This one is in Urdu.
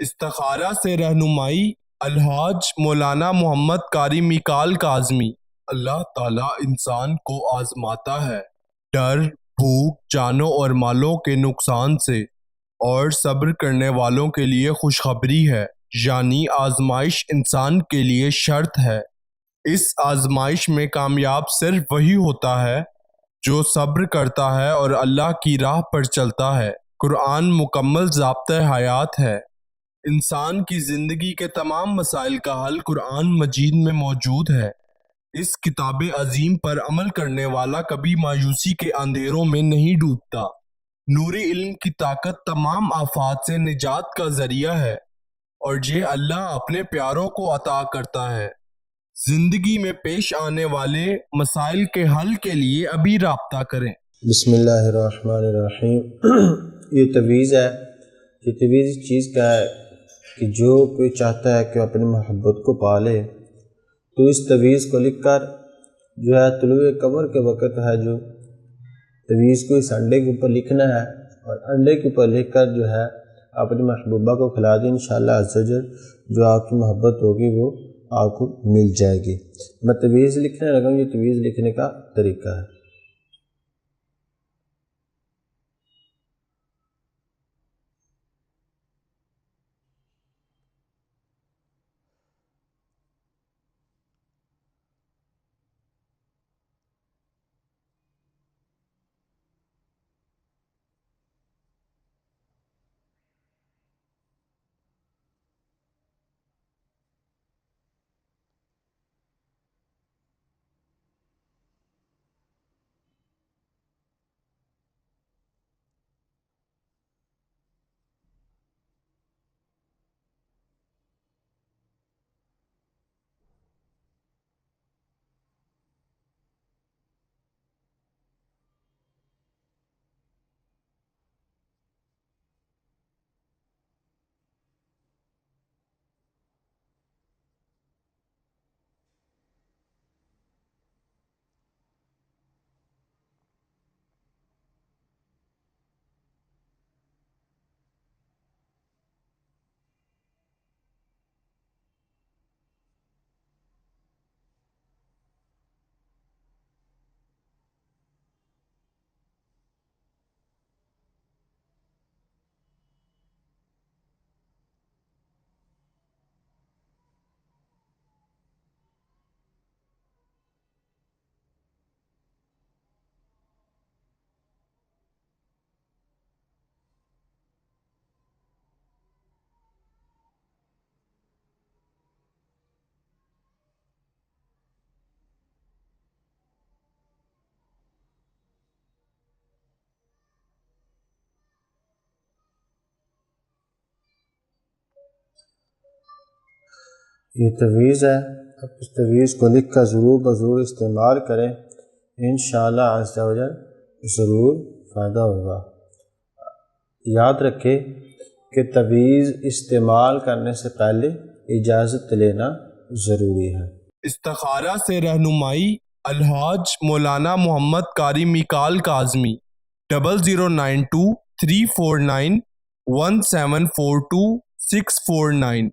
استخارہ سے رہنمائی الحاج مولانا محمد قاری میکال کاظمی۔ اللہ تعالیٰ انسان کو آزماتا ہے ڈر، بھوک، جانوں اور مالوں کے نقصان سے، اور صبر کرنے والوں کے لیے خوشخبری ہے، یعنی آزمائش انسان کے لیے شرط ہے۔ اس آزمائش میں کامیاب صرف وہی ہوتا ہے جو صبر کرتا ہے اور اللہ کی راہ پر چلتا ہے۔ قرآن مکمل ضابطۂ حیات ہے۔ انسان کی زندگی کے تمام مسائل کا حل قرآن مجید میں موجود ہے۔ اس کتاب عظیم پر عمل کرنے والا کبھی مایوسی کے اندھیروں میں نہیں ڈوبتا۔ نور علم کی طاقت تمام آفات سے نجات کا ذریعہ ہے، اور یہ اللہ اپنے پیاروں کو عطا کرتا ہے۔ زندگی میں پیش آنے والے مسائل کے حل کے لیے ابھی رابطہ کریں۔ بسم اللہ الرحمن الرحیم۔ یہ تویز ہے، یہ تویز اس چیز کا ہے کہ جو کوئی چاہتا ہے کہ وہ اپنی محبت کو پالے تو اس تویز کو لکھ کر جو ہے طلوع قمر کے وقت ہے جو تویز کو اس انڈے کے اوپر لکھنا ہے، اور انڈے کے اوپر لکھ کر جو ہے اپنی محبوبہ کو کھلا دیں، انشاءاللہ عز و جل جو آپ کی محبت ہوگی وہ آپ کو مل جائے گی۔ میں تویز لکھنے لگا ہوں، یہ تویز لکھنے کا طریقہ ہے۔ یہ تویز ہے، اب اس تویز کو لکھ کر ضرور بضرور استعمال کریں، انشاءاللہ عز و جل ضرور فائدہ ہوگا۔ یاد رکھیں کہ تویز استعمال کرنے سے پہلے اجازت لینا ضروری ہے۔ استخارہ سے رہنمائی الحاج مولانا محمد قاری میکال کاظمی۔ 0092 349 1742 649